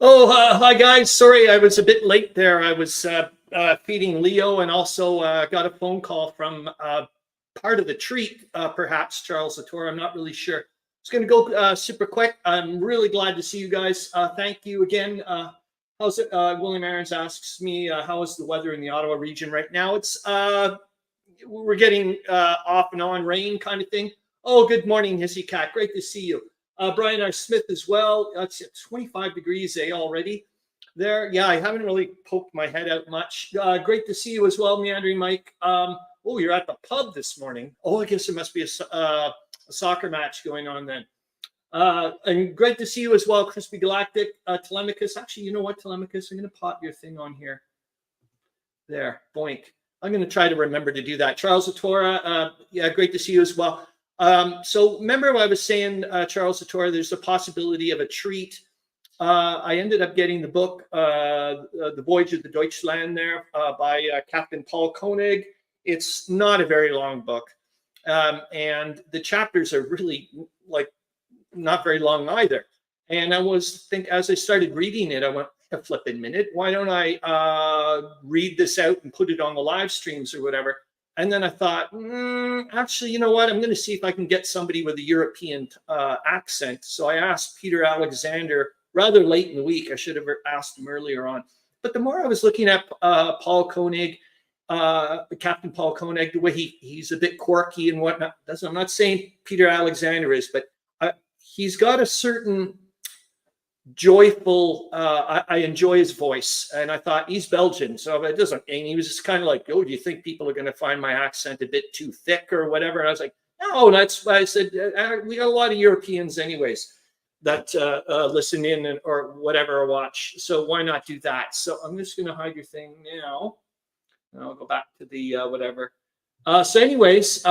Oh, hi guys. Sorry, I was a bit late there. I was feeding Leo and also got a phone call from part of the treat, perhaps Charles Latora. I'm not really sure. It's going to go super quick. I'm really glad to see you guys. Thank you again. How's it? William Arends asks me, how is the weather in the Ottawa region right now? It's we're getting off and on rain kind of thing. Oh, good morning, Hissy Cat. Great to see you. Brian R. Smith as well. That's 25 degrees already there. Yeah, I haven't really poked my head out much. Great to see you as well, Meandering Mike. Oh, you're at the pub this morning. Oh, I guess there must be a soccer match going on then. And great to see you as well, Chrispy Galactic. Tolemykus. Actually, you know what, Tolemykus? I'm going to pop your thing on here. There, boink. I'm going to try to remember to do that. Charles Latora, yeah, great to see you as well. So remember what I was saying, Charles Latora, there's a possibility of a treat. I ended up getting the book, The Voyage of the Deutschland there by Captain Paul Koenig. It's not a very long book. And the chapters are really like not very long either. And I as I started reading it, I went, a flipping minute, why don't I read this out and put it on the live streams or whatever? And then I thought, actually, you know what? I'm going to see if I can get somebody with a European accent. So I asked Peter Alexander rather late in the week. I should have asked him earlier on. But the more I was looking at Paul Koenig, Captain Paul Koenig, the way he's a bit quirky and whatnot. I'm not saying Peter Alexander is, but he's got a certain joyful, I enjoy his voice, and I thought he's Belgian, so it doesn't, and he was just kind of like, oh, do you think people are going to find my accent a bit too thick or whatever? And I was like, no, that's why I said, we got a lot of Europeans anyways that listen in or whatever, or watch, so why not do that? So I'm just going to hide your thing now, and I'll go back to the whatever. So anyways,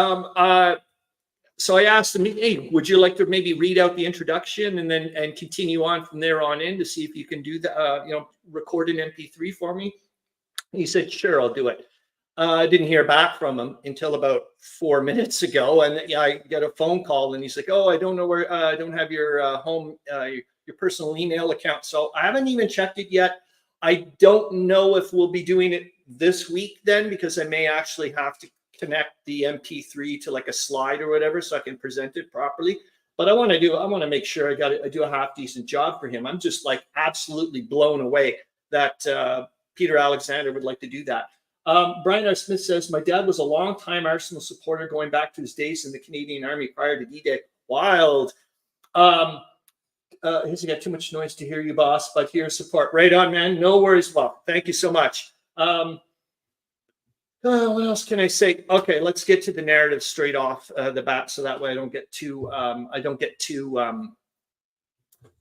so I asked him, hey, would you like to maybe read out the introduction and continue on from there on in to see if you can do the, record an MP3 for me? He said, sure, I'll do it. I didn't hear back from him until about 4 minutes ago. And yeah, I got a phone call and he's like, oh, I don't know where, I don't have your home, your personal email account. So I haven't even checked it yet. I don't know if we'll be doing it this week then, because I may actually have to connect the MP3 to like a slide or whatever so I can present it properly. But I want to make sure I do a half decent job for him. I'm just like absolutely blown away that Peter Alexander would like to do that. Brian R. Smith says, my dad was a long-time Arsenal supporter going back to his days in the Canadian Army prior to D-Day. Wild. He's got too much noise to hear you, boss, but here's support. Right on, man. No worries. Well, thank you so much. What else can I say? Okay, let's get to the narrative straight off the bat, so that way I don't get too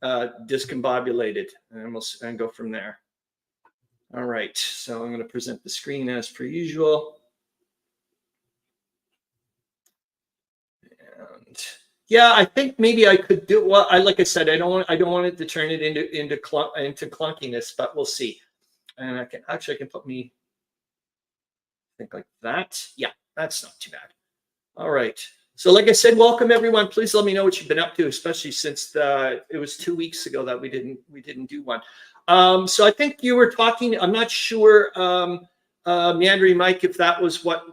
discombobulated, and we'll go from there. All right, so I'm going to present the screen as per usual, and yeah, I think maybe I could do well. Like I said, I don't want it to turn it into clunkiness, but we'll see. And I can put me. Think like that. Yeah, that's not too bad. All right. So like I said, welcome everyone. Please let me know what you've been up to, especially since it was 2 weeks ago that we didn't do one. So I think you were talking, I'm not sure, Meandering Mike, if that was what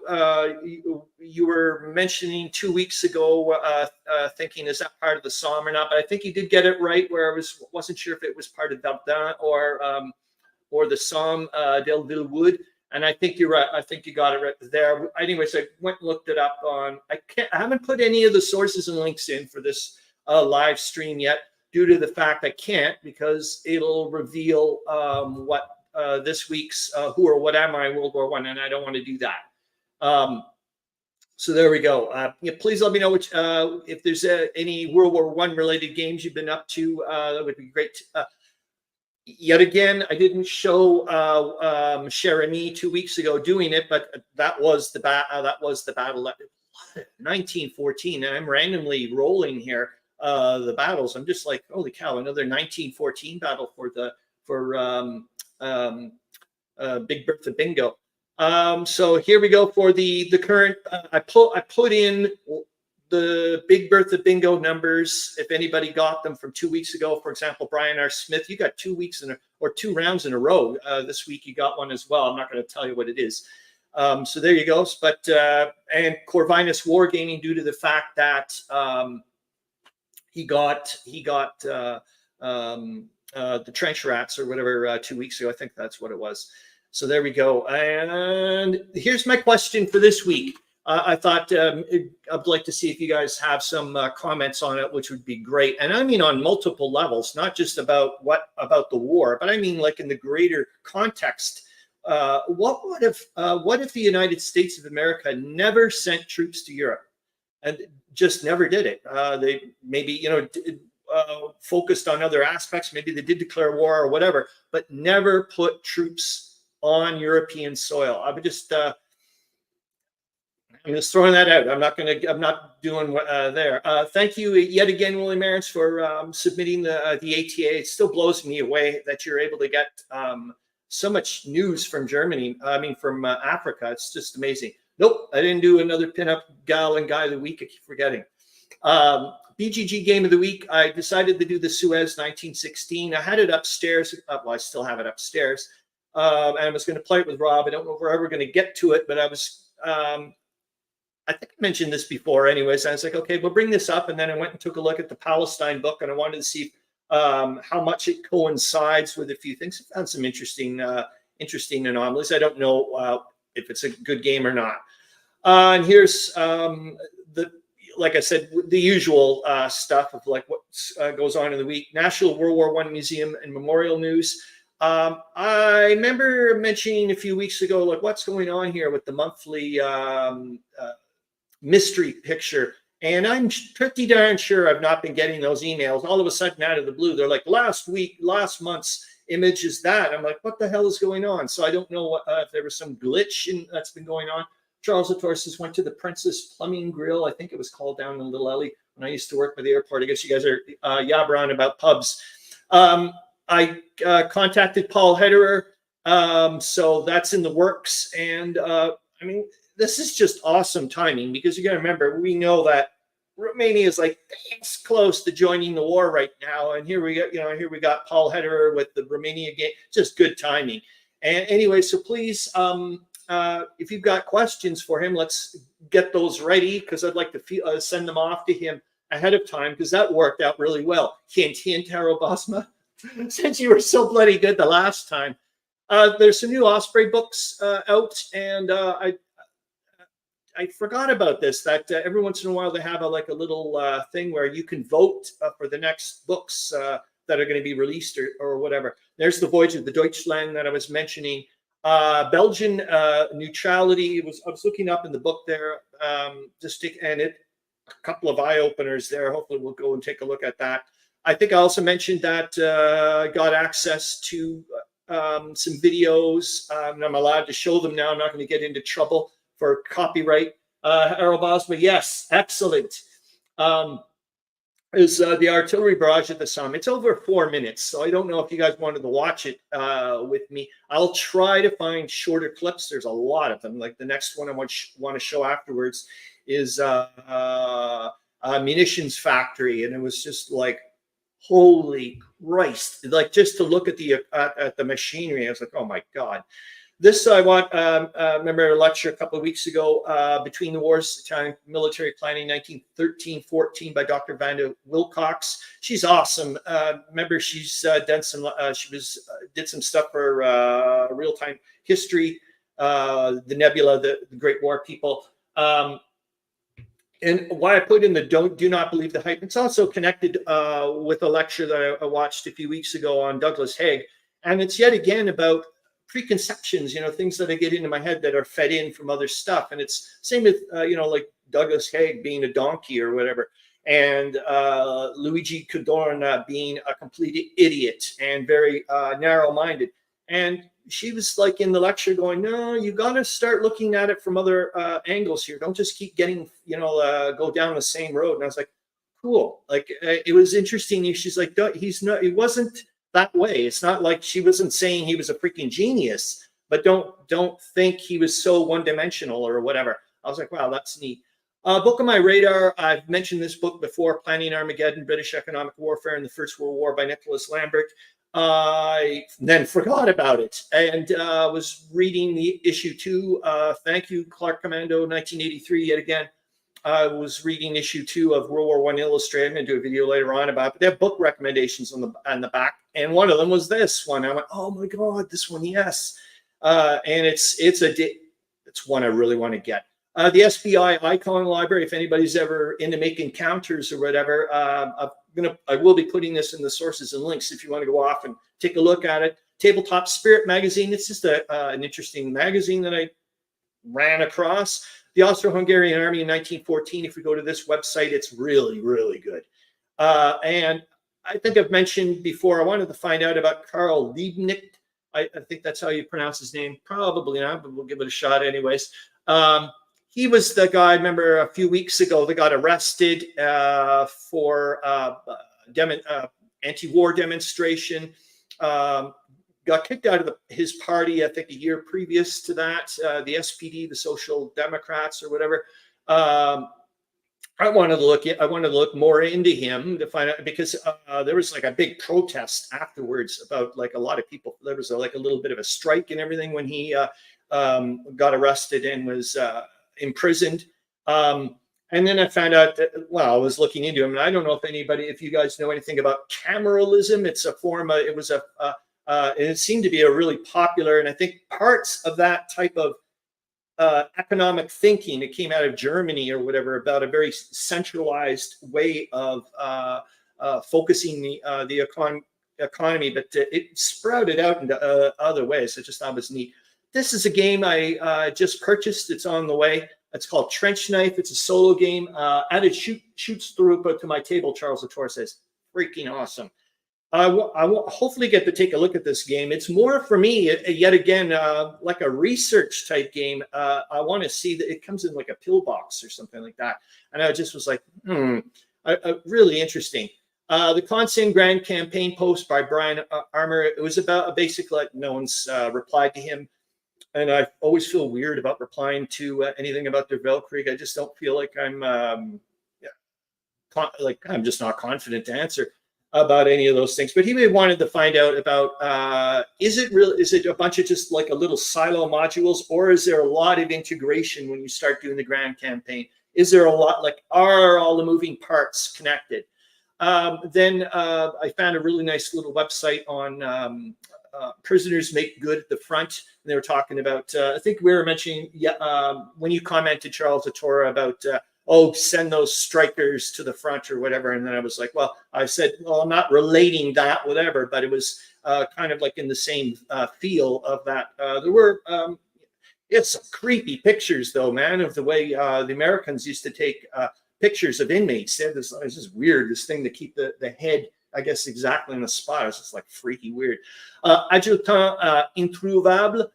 you were mentioning 2 weeks ago, thinking is that part of the psalm or not, but I think you did get it right, where I wasn't sure if it was part of BERTHA or the psalm Delville Wood. And I think you're right. I think you got it right there. Anyways, I went and looked it up on. I haven't put any of the sources and links in for this live stream yet, due to the fact I can't, because it'll reveal what this week's Who or What Am I World War I, and I don't want to do that. So there we go. Yeah, please let me know if there's any World War I related games you've been up to. That would be great. Yet again, I didn't show Cherami 2 weeks ago doing it, but that was the battle. 1914, and I'm randomly rolling here the battles. I'm just like, holy cow! Another 1914 battle for Big Bertha Bingo. So here we go for the current. I put in the Big Bertha bingo numbers, if anybody got them from 2 weeks ago, for example, Brian R. Smith, you got 2 weeks or 2 rounds in a row. This week you got one as well. I'm not going to tell you what it is. So there you go. But and Corvinus Wargaming, due to the fact that he got the trench rats or whatever 2 weeks ago. I think that's what it was. So there we go. And here's my question for this week. I thought I'd like to see if you guys have some comments on it, which would be great. And I mean on multiple levels, not just about the war, but I mean like in the greater context. What if the United States of America never sent troops to Europe and just never did it? They maybe focused on other aspects. Maybe they did declare war or whatever, but never put troops on European soil. I would just I'm just throwing that out. I'm not doing there. Thank you yet again, William Arends, for submitting the ATA. It still blows me away that you're able to get so much news from Germany. I mean, from Africa. It's just amazing. Nope, I didn't do another pinup gal and guy of the week. I keep forgetting. BGG game of the week. I decided to do the Suez 1916. I had it upstairs. Well, I still have it upstairs. And I was going to play it with Rob. I don't know if we're ever going to get to it, but I was. I think I mentioned this before anyways. I was like, okay, we'll bring this up. And then I went and took a look at the Palestine book, and I wanted to see how much it coincides with a few things. I found some interesting anomalies. I don't know if it's a good game or not. And here's like I said, the usual stuff of like what goes on in the week. National World War I Museum and Memorial News. I remember mentioning a few weeks ago, like what's going on here with the monthly mystery picture. And I'm pretty darn sure I've not been getting those emails. All of a sudden, out of the blue, they're like, last month's image is that. I'm like, what the hell is going on? So I don't know if there was some glitch that's been going on. Charles Latora says, went to the Princess Plumbing Grill. I think it was called down in Little Ellie when I used to work by the airport. I guess you guys are yabbering about pubs. I contacted Paul Hederer. So that's in the works. And I mean, this is just awesome timing because you got to remember, we know that Romania is like this close to joining the war right now. And here we got Paul Hederer with the Romania game. Just good timing. And anyway, so please, if you've got questions for him, let's get those ready because I'd like to send them off to him ahead of time because that worked out really well. Hint, hint, Haro Bosma, since you were so bloody good the last time. There's some new Osprey books out, and I forgot about this, that every once in a while they have a little thing where you can vote for the next books that are going to be released or whatever. There's the Voyage of the Deutschland that I was mentioning. Belgian neutrality. I was looking up in the book there, and a couple of eye openers there. Hopefully we'll go and take a look at that. I think I also mentioned that I got access to some videos, and I'm allowed to show them now. I'm not going to get into trouble for copyright. Arabasma, yes, excellent. Is the artillery barrage at the Somme. It's over 4 minutes, so I don't know if you guys wanted to watch it with me. I'll try to find shorter clips. There's a lot of them. Like the next one I want to show afterwards is a munitions factory, and it was just like, holy Christ! Like just to look at the machinery, I was like, oh my God. This I want. Remember a lecture a couple of weeks ago, Between the Wars, Italian Military Planning, 1913-14, by Dr. Vanda Wilcox. She's awesome. Remember, she's done some. Did some stuff for real-time history, the Nebula, the Great War people. And why I put in the do not believe the hype. It's also connected with a lecture that I watched a few weeks ago on Douglas Haig, and it's yet again about preconceptions, things that I get into my head that are fed in from other stuff. And it's same with, like Douglas Haig being a donkey or whatever, and Luigi Cadorna being a complete idiot and very narrow-minded. And she was like in the lecture going, no, you got to start looking at it from other angles here. Don't just keep getting, go down the same road. And I was like, cool. Like, it was interesting. She's like, he wasn't that way. It's not like she wasn't saying he was a freaking genius, but don't think he was so one-dimensional or whatever. I was like, wow, that's neat. Book on my radar. I've mentioned this book before, Planning Armageddon, British Economic Warfare in the First World War by Nicholas Lambert. I then forgot about it and was reading the issue 2. Thank you, Clark Commando, 1983, yet again. I was reading issue 2 of World War One Illustrated. I'm going to do a video later on about it. But they have book recommendations on the back. And one of them was this one. I went, oh my God, this one, yes. And it's one I really want to get. The SBI Icon Library, if anybody's ever into making counters or whatever, I will be putting this in the sources and links if you want to go off and take a look at it. Tabletop Spirit magazine. It's just an interesting magazine that I ran across. The Austro-Hungarian Army in 1914. If we go to this website, it's really, really good. And I think I've mentioned before, I wanted to find out about Karl Liebknecht. I think that's how you pronounce his name. Probably not, but we'll give it a shot anyways. He was the guy, I remember a few weeks ago, that got arrested for anti-war demonstration. Got kicked out of his party, I think, a year previous to that, the SPD, the Social Democrats or whatever. I wanted to look more into him to find out, because there was like a big protest afterwards about like a lot of people. There was like a little bit of a strike and everything when he got arrested and was imprisoned. And then I found out that, well, I was looking into him, and I don't know if you guys know anything about cameralism. It's a form of, and it seemed to be a really popular, and I think parts of that type of economic thinking, it came out of Germany or whatever, about a very centralized way of focusing the economy, but it sprouted out into other ways. I just thought it was neat. This is a game I just purchased. It's on the way. It's called Trench Knife. It's a solo game. Added shoots throughput to my table, Charles Latora says. Freaking awesome. I will hopefully get to take a look at this game. It's more for me, yet again, like a research type game. I want to see that it comes in like a pillbox or something like that. And I just was like, really interesting. The Consen Grand Campaign post by Brian Armour. It was about basically like no one's replied to him. And I always feel weird about replying to anything about their Weltkrieg. I just don't feel like I'm just not confident to answer about any of those things. But he may have wanted to find out about, is it a bunch of just like a little silo modules, or is there a lot of integration when you start doing the grand campaign? Is there a lot, like, are all the moving parts connected? Then I found a really nice little website on prisoners make good at the front. And they were talking about, I think we were mentioning, when you commented, Charles Latora, about, send those strikers to the front or whatever. And then I was like, well, I said, well, I'm not relating that, whatever, but it was kind of like in the same feel of that. There were, it's some creepy pictures though, man, of the way the Americans used to take pictures of inmates. They had this, it's just weird, this thing to keep the head, I guess, exactly in the spot. It's just like freaky weird. Adjutant Introuvable.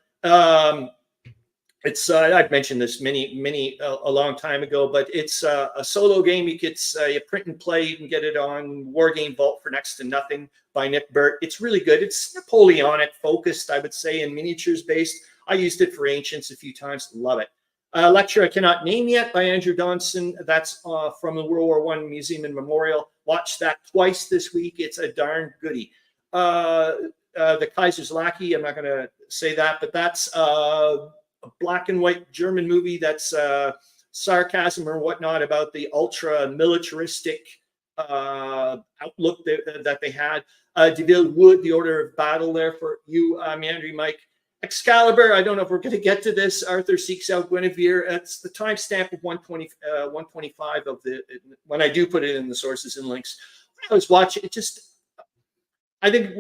It's I've mentioned this a long time ago, but it's a solo game. You print and play. You can get it on Wargame Vault for next to nothing by Nick Burt. It's really good. It's Napoleonic focused, I would say, and miniatures based. I used it for Ancients a few times. Love it. Lecture I cannot name yet by Andrew Donson. That's from the World War I Museum and Memorial. Watched that twice this week. It's a darn goodie. The Kaiser's Lackey. I'm not going to say that, but that's a black and white German movie that's sarcasm or whatnot about the ultra militaristic outlook that they had. Delville Wood, The Order of Battle there for you, Meandering Mike. Excalibur, I don't know if we're going to get to this. Arthur seeks out Guinevere. It's the timestamp of 125 of the, when I do put it in the sources and links. When I was watching it, I think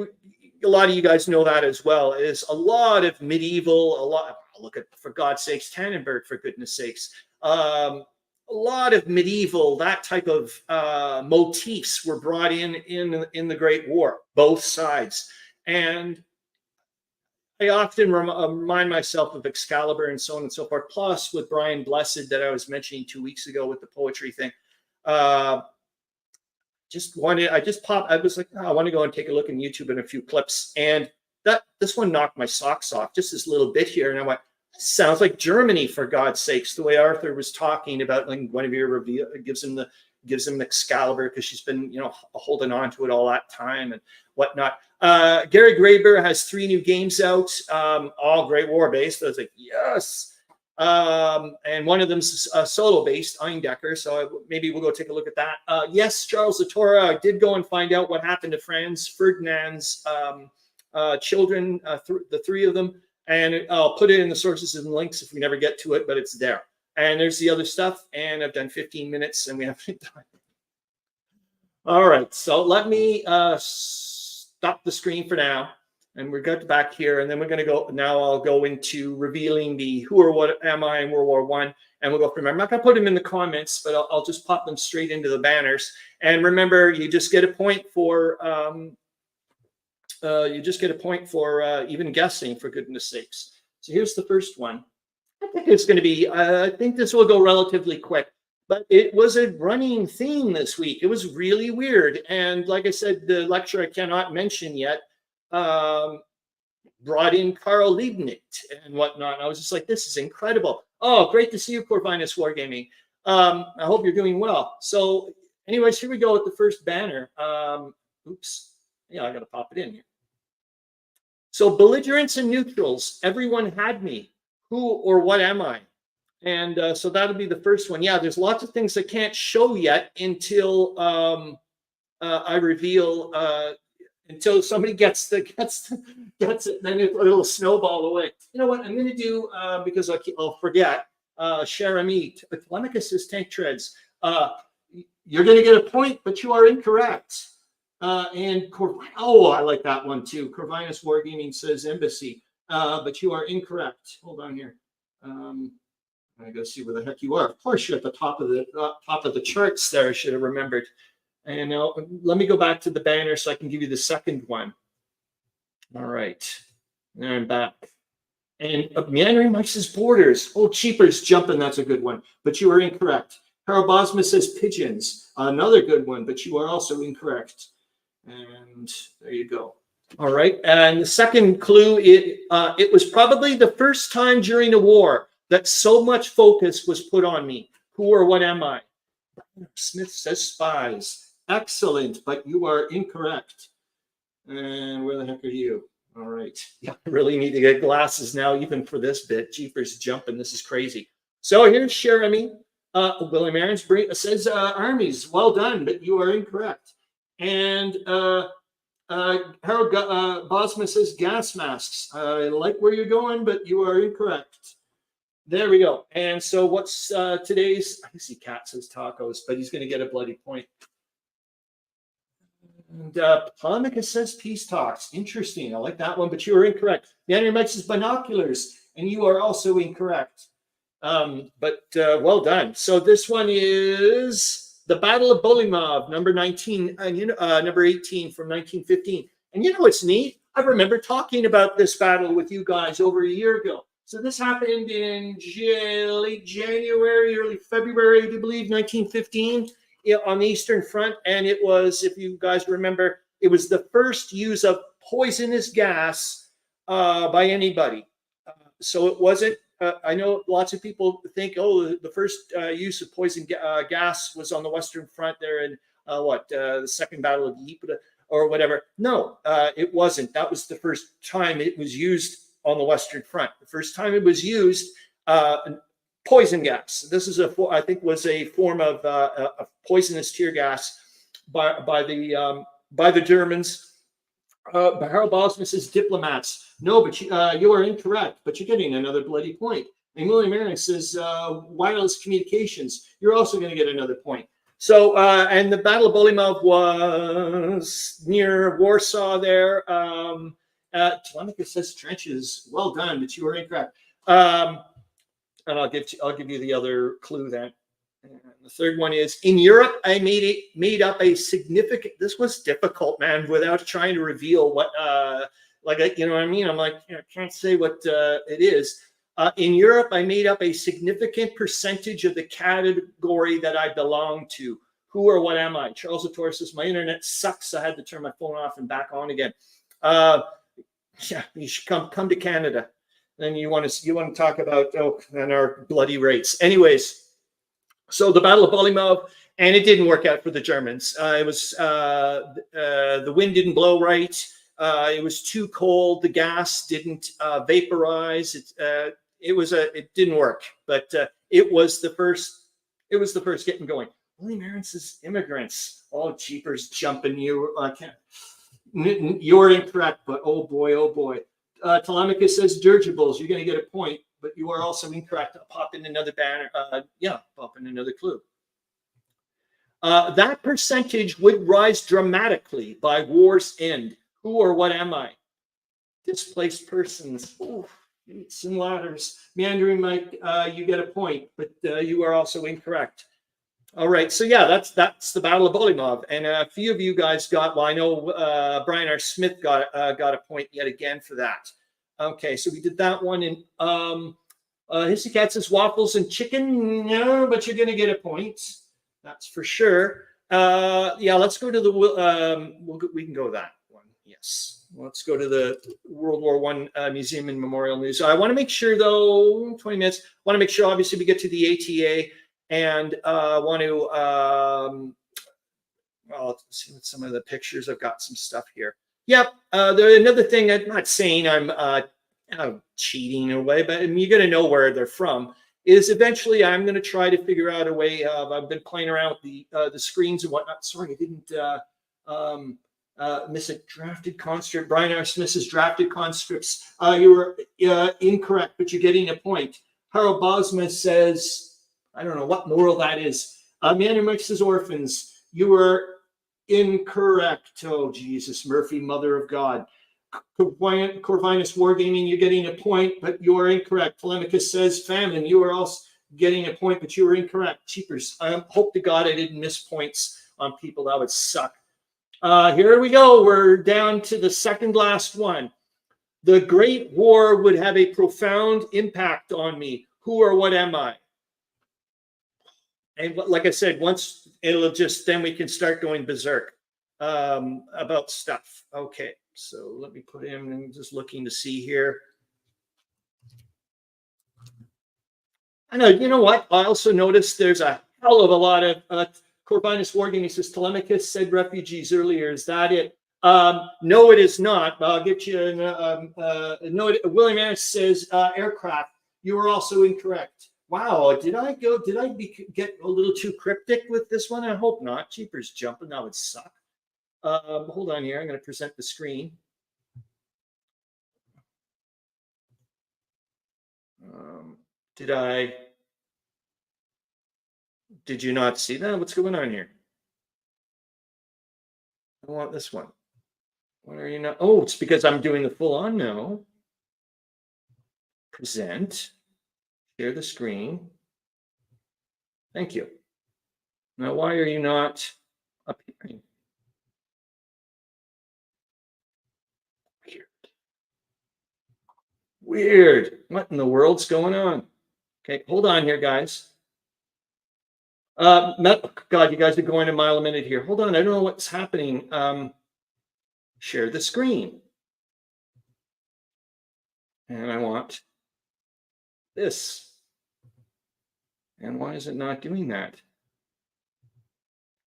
a lot of you guys know that as well. Is a lot of medieval, look at, for God's sakes, Tannenberg, for goodness sakes. A lot of medieval, that type of motifs were brought in the Great War, both sides. And I often remind myself of Excalibur and so on and so forth. Plus, with Brian Blessed that I was mentioning 2 weeks ago with the poetry thing, I was like, I want to go and take a look on YouTube and a few clips. And this one knocked my socks off, just this little bit here. And I went, Sounds like Germany, for God's sakes, the way Arthur was talking about, like Guinevere gives him Excalibur because she's been, holding on to it all that time and whatnot. Gary Graber has 3 new games out, all Great War based. I was like, yes. And one of them's solo based, Eindecker. So maybe we'll go take a look at that. Yes, Charles Latora, I did go and find out what happened to Franz Ferdinand's children, the 3 of them. And I'll put it in the sources and links if we never get to it, but it's there. And there's the other stuff. And I've done 15 minutes and we haven't done. All right. So let me stop the screen for now. And we're good back here. And then we're going to go. Now I'll go into revealing the who or what am I in World War I. And we'll go from there. I'm not going to put them in the comments, but I'll just pop them straight into the banners. And remember, you just get a point for even guessing, for goodness sakes. So here's the first one. I think it's going to be, I think this will go relatively quick, but it was a running theme this week. It was really weird. And like I said, the lecture I cannot mention yet brought in Carl Liebknecht and whatnot. And I was just like, this is incredible. Oh, great to see you, Corvinus Wargaming. I hope you're doing well. So anyways, here we go with the first banner. Oops. Yeah, I got to pop it in here. So belligerents and neutrals, everyone had me. Who or what am I? And so that'll be the first one. Yeah, there's lots of things I can't show yet until I reveal, until somebody gets it, then it'll snowball away. You know what I'm going to do, because I'll forget, Cherami, Tolemykus is tank treads. You're going to get a point, but you are incorrect. And I like that one too. Corvinus Wargaming says embassy, but you are incorrect. Hold on here. I gotta see where the heck you are. Of course, you're at the top of the charts there. I should have remembered. And now let me go back to the banner so I can give you the second one. All right, there I'm back. And Meandering Mike's borders. Oh, Cheapers jumping. That's a good one, but you are incorrect. Harold Bosma says pigeons. Another good one, but you are also incorrect. And there you go. All right. And the second clue, it was probably the first time during the war that so much focus was put on me. Who or what am I? Smith says spies. Excellent, but you are incorrect. And where the heck are you? All right. Yeah, I really need to get glasses now, even for this bit. Jeepers jumping. This is crazy. So here's Jeremy. William Arends says armies. Well done, but you are incorrect. And Harold Bosma says gas masks. I like where you're going, but you are incorrect. There we go. And so what's today's? Hissy Cat says tacos, but he's going to get a bloody point. And Tolemykus says peace talks. Interesting. I like that one, but you are incorrect. Meandering Mike says binoculars, and you are also incorrect. But well done. So this one is the Battle of Bolimov, number 19, number 18 from 1915. And you know what's neat? I remember talking about this battle with you guys over a year ago. So this happened in late January, early February, I believe, 1915 on the Eastern Front. And it was, if you guys remember, it was the first use of poisonous gas by anybody. So it wasn't, I know lots of people think, oh, the first use of poison gas was on the Western Front there in the Second Battle of Ypres or whatever. No, it wasn't. That was the first time it was used on the Western Front. The first time it was used, poison gas. This is I think was a form of poisonous tear gas by the Germans. Harold Bosma says diplomats. No, but you are incorrect, but you're getting another bloody point. And William Arends says wireless communications. You're also going to get another point. So, and the Battle of Bolimov was near Warsaw there. Tolemykus says trenches. Well done, but you are incorrect. And I'll give you the other clue then. And the third one is in Europe. I made up a significant. This was difficult, man, without trying to reveal what. You know what I mean? I'm like, I can't say what it is. In Europe, I made up a significant percentage of the category that I belong to. Who or what am I? Charles Latora says, my internet sucks. I had to turn my phone off and back on again. Yeah, you should come to Canada. then you want to talk about and our bloody rates. Anyways, so the Battle of Bolimov, and it didn't work out for the Germans. It was the wind didn't blow right. It was too cold. The gas didn't vaporize. It didn't work. But it was the first. It was the first getting going. William Arends' immigrants. Oh, jeepers, jumping you! You're incorrect, but oh boy, oh boy. Tolemykus says dirigibles. You're going to get a point, but you are also incorrect. I'll pop in another banner. Pop in another clue. That percentage would rise dramatically by war's end. Who or what am I? Displaced persons. Oh, it's and ladders. Meandering, Mike, you get a point, but you are also incorrect. All right, so yeah, that's the Battle of Bolimov, and a few of you guys got. Well, I know Brian R. Smith got a point yet again for that. Okay, so we did that one, and Hissy Cat says waffles and chicken. No, but you're gonna get a point. That's for sure. Yeah, let's go to the. We can go with that one. Yes, let's go to the World War One Museum and Memorial News. I want to make sure, though, 20 minutes. I want to make sure, obviously, we get to the ATA. And want to, well, let's see what some of the pictures. I've got some stuff here. Yep. Another thing, I'm not saying I'm cheating in a way, but you're going to know where they're from. Is eventually I'm going to try to figure out a way of. I've been playing around with the screens and whatnot. Sorry, I didn't miss a drafted conscript. Brian R. Smith's drafted conscripts. You were incorrect, but you're getting a point. Harold Bosma says. I don't know what moral that is. Meandering orphans. You were incorrect. Oh, Jesus, Murphy, mother of God. Corvinus Wargaming, you're getting a point, but you are incorrect. Tolemykus says famine. You are also getting a point, but you were incorrect. Cheapers. I hope to God I didn't miss points on people. That would suck. Here we go. We're down to the second last one. The Great War would have a profound impact on me. Who or what am I? And like I said, once then we can start going berserk about stuff. Okay, so let me put in and just looking to see here. I know, you know what? I also noticed there's a hell of a lot of Corvinus Wargaming. Says Tolemykus said refugees earlier. Is that it? No, it is not. I'll get you. No, William Arends says aircraft. You are also incorrect. Wow, did I get a little too cryptic with this one? I hope not. Cheapers jumping, that would suck. Hold on here. I'm going to present the screen. Did you not see that? What's going on here? I want this one. What are you not? Oh, it's because I'm doing the full on now. Present. Share the screen. Thank you. Now, why are you not appearing? Weird. What in the world's going on? Okay, hold on here, guys. God, you guys are going a mile a minute here. Hold on, I don't know what's happening. Share the screen. And I want this. And why is it not doing that?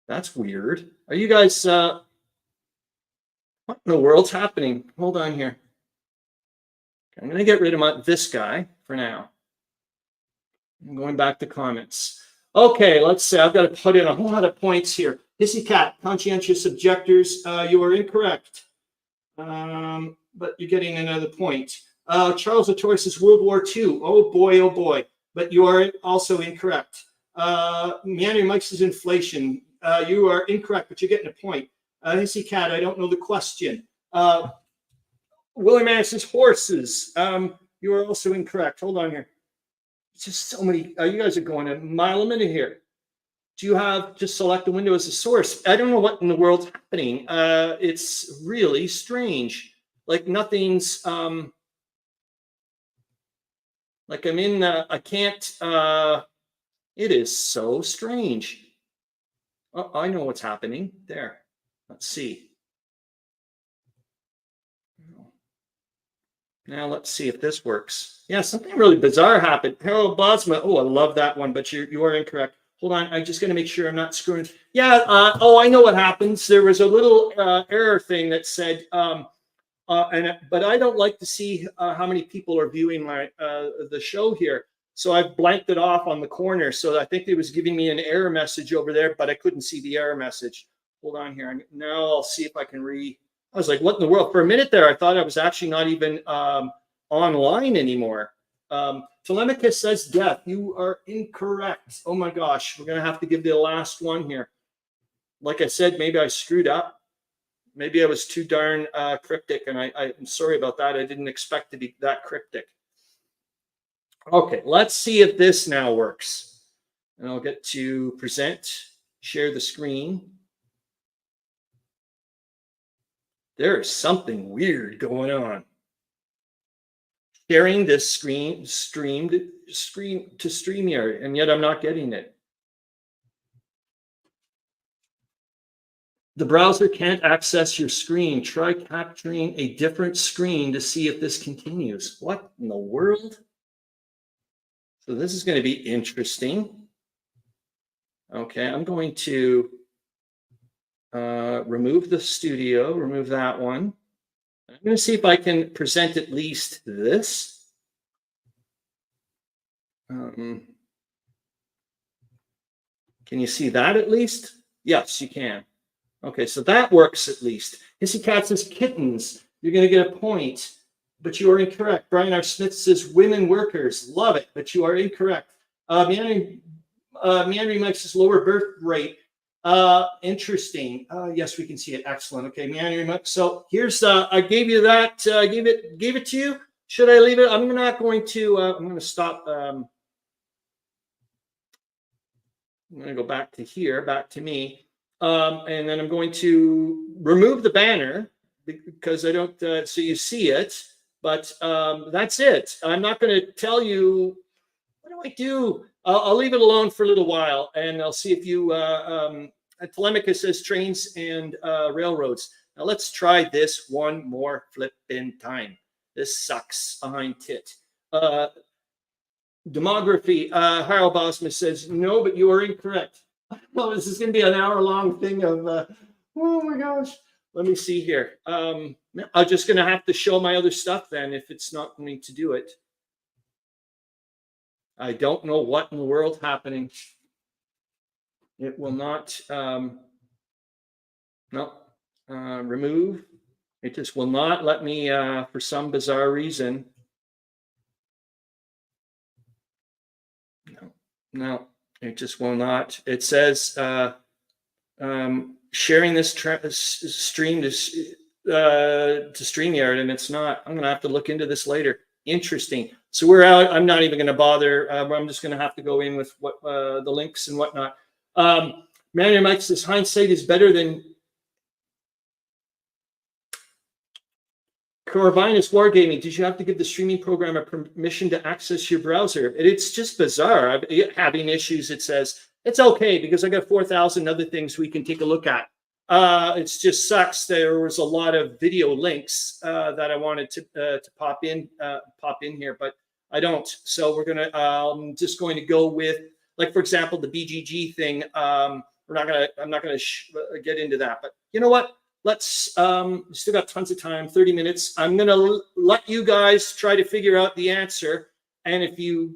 That's weird. Are you guys, what in the world's happening? Hold on here. I'm going to get rid of this guy for now. I'm going back to comments. Okay, let's see. I've got to put in a whole lot of points here. Hissy Cat, conscientious objectors. You are incorrect. But you're getting another point. Charles Latora says World War II. Oh boy. But you are also incorrect. Meandering Mike says inflation. You are incorrect, but you're getting a point. Hissy Cat, I don't know the question. William Arends says horses. You are also incorrect. Hold on here. It's just so many. You guys are going a mile a minute here. Do you have just select the window as a source? I don't know what in the world's happening. It's really strange. Like nothing's. Like I'm in. I can't. It is so strange. Oh, I know what's happening there. Let's see. Now let's see if this works. Yeah, something really bizarre happened. Harold Bosma. Oh, I love that one, but you are incorrect. Hold on, I'm just going to make sure I'm not screwing. Yeah. Oh, I know what happens. There was a little error thing that said, but I don't like to see how many people are viewing my the show here. So I've blanked it off on the corner. So I think it was giving me an error message over there, but I couldn't see the error message. Hold on here. Now I'll see if I can I was like, what in the world? For a minute there, I thought I was actually not even online anymore. Tolemykus says death. You are incorrect. Oh my gosh. We're going to have to give the last one here. Like I said, maybe I screwed up. Maybe I was too darn cryptic, and I'm sorry about that. I didn't expect to be that cryptic. Okay, let's see if this now works. And I'll get to present, share the screen. There's something weird going on. Sharing this screen to StreamYard, and yet I'm not getting it. The browser can't access your screen. Try capturing a different screen to see if this continues. What in the world? So this is going to be interesting. Okay, I'm going to remove the studio, remove that one. I'm going to see if I can present at least this. Can you see that at least? Yes, you can. Okay, so that works at least. Hissy Cat says kittens. You're going to get a point, but you are incorrect. Brian R. Smith says women workers. Love it, but you are incorrect. Meandering Mike says lower birth rate. Interesting. Yes, we can see it. Excellent. Okay, Meandering Mike. So here's I gave you that. Gave it to you. Should I leave it? I'm not going to. I'm going to stop. I'm going to go back to here, back to me. And then I'm going to remove the banner because I don't, so you see it, but that's it. I'm not going to tell you, what do I do? I'll leave it alone for a little while, and I'll see if you, Tolemykus says trains and railroads. Now let's try this one more flipping time. This sucks behind tit. Demography, Harold Bosma says, no, but you are incorrect. Well, this is going to be an hour-long thing of, oh my gosh. Let me see here. I'm just going to have to show my other stuff then if it's not going to do it. I don't know what in the world's happening. It will not, remove. It just will not let me, for some bizarre reason. No. It just will not. It says sharing this stream to StreamYard, and it's not. I'm going to have to look into this later. Interesting. So we're out. I'm not even going to bother. I'm just going to have to go in with what the links and whatnot. Meandering Mike says hindsight is better than Corvinus Wargaming. Did you have to give the streaming program a permission to access your browser? It's just bizarre. I'm having issues. It says it's okay because I got 4,000 other things we can take a look at. It just sucks. There was a lot of video links that I wanted to pop in here, but I don't. So we're gonna just going to go with, like, for example, the BGG thing. I'm not gonna get into that, but you know what? Let's still got tons of time, 30 minutes. I'm going to let you guys try to figure out the answer. And if you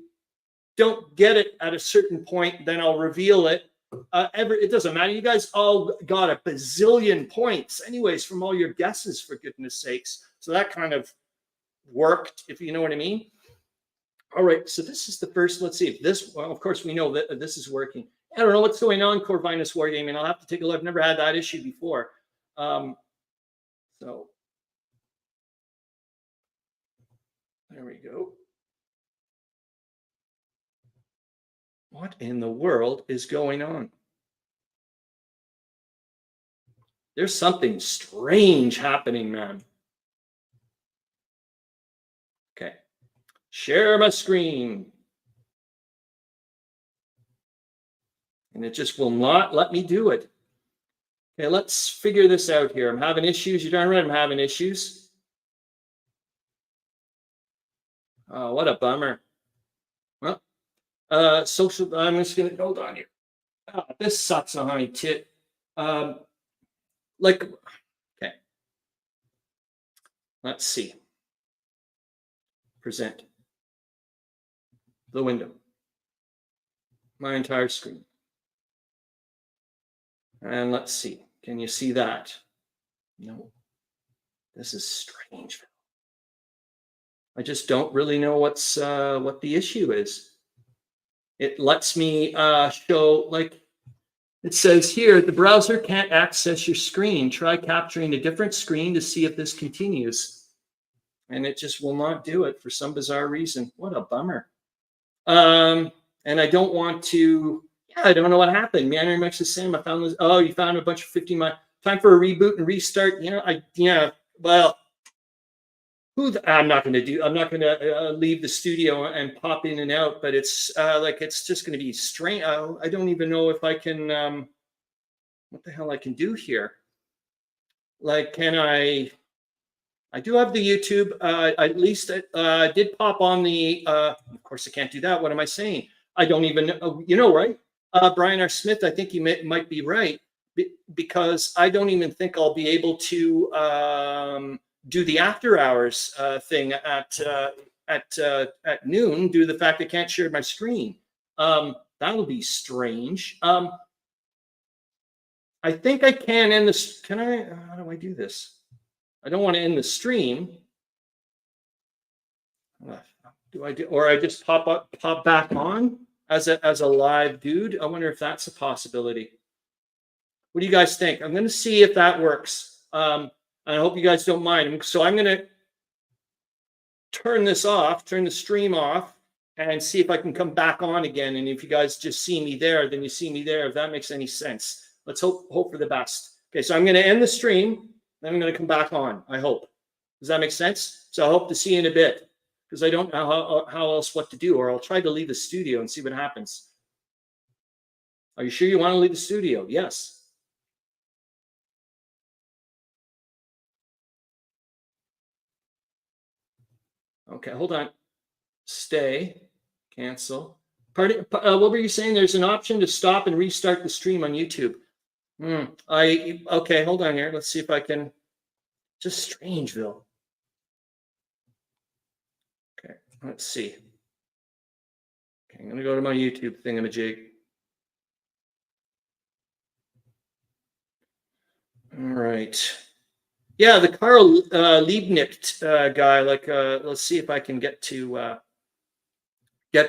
don't get it at a certain point, then I'll reveal it. It doesn't matter. You guys all got a bazillion points anyways from all your guesses, for goodness sakes. So that kind of worked, if you know what I mean. All right. So this is the first. Let's see if this, well, of course, we know that this is working. I don't know what's going on, Corvinus Wargaming. I'll have to take a look. I've never had that issue before. So there we go. What in the world is going on? There's something strange happening, man. Okay. Share my screen. And it just will not let me do it. Okay, let's figure this out here. I'm having issues. You're darn right I'm having issues. Oh, what a bummer. Well, social. I'm just gonna hold on here. Oh, this sucks a honey tit. Like, okay. Let's see. Present the window. My entire screen. And let's see. Can you see that? No. This is strange. I just don't really know what the issue is. It lets me show, like it says here, the browser can't access your screen. Try capturing a different screen to see if this continues. And it just will not do it for some bizarre reason. What a bummer. And I don't want to, yeah, I don't know what happened. Meandering makes the same. I found this. Oh, you found a bunch of 50 miles. Time for a reboot and restart. You know, well, I'm not going to leave the studio and pop in and out, but it's like, it's just going to be strange. I don't even know if I can, what the hell I can do here. Like, can I do have the YouTube, at least did pop on the, of course I can't do that. What am I saying? I don't even know, you know, right? Brian R. Smith, I think you might be right, because I don't even think I'll be able to do the after hours thing at noon due to the fact I can't share my screen. That'll be strange. I think I can end this. Can I? How do I do this? I don't want to end the stream. Do I do, or I just pop back on as a live dude? I wonder if that's a possibility. What do you guys think? I'm going to see if that works. I hope you guys don't mind. So I'm going to turn this off, turn the stream off, and see if I can come back on again. And if you guys just see me there, then you see me there. If that makes any sense. Let's hope for the best. Okay, so I'm going to end the stream. Then I'm going to come back on, I hope. Does that make sense? So I hope to see you in a bit, because I don't know how else what to do, or I'll try to leave the studio and see what happens. Are you sure you want to leave the studio? Yes. Okay, hold on. Stay. Cancel. What were you saying? There's an option to stop and restart the stream on YouTube. Okay, hold on here. Let's see if I can. Just Strangeville. Okay, let's see. Okay, I'm gonna go to my YouTube thingamajig. All right. Yeah, the Carl Liebknecht guy. Like, let's see if I can get to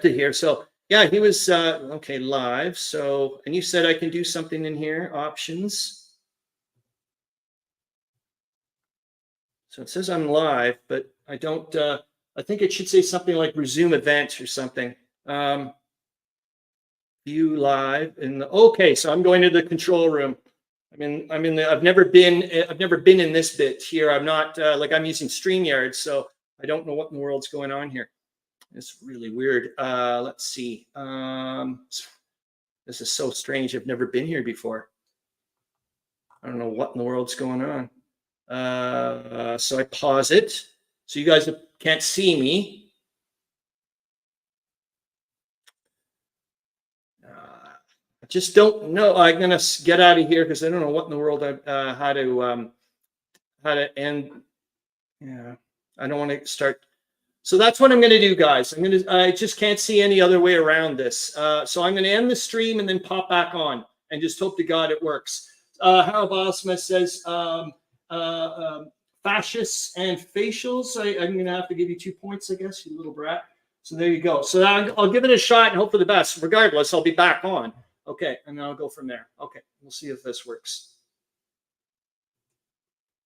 here. So yeah, he was okay live. So, and you said I can do something in here. Options. So it says I'm live, but I don't. I think it should say something like resume event or something. View live in the. Okay, so I'm going to the control room. I've never been in this bit here. I'm not like I'm using StreamYard, so I don't know what in the world's going on here. It's really weird. Let's see. This is so strange. I've never been here before. I don't know what in the world's going on. So I pause it. So you guys can't see me. I just don't know. I'm gonna get out of here because I don't know what in the world how to end. Yeah, I don't want to start. So that's what I'm going to do, guys. I just can't see any other way around this. So I'm going to end the stream and then pop back on and just hope to God it works. Harold Bosma says fascists and facials. I'm going to have to give you 2 points, I guess, you little brat. So there you go. So I'll give it a shot and hope for the best. Regardless, I'll be back on. Okay, and then I'll go from there. Okay, we'll see if this works.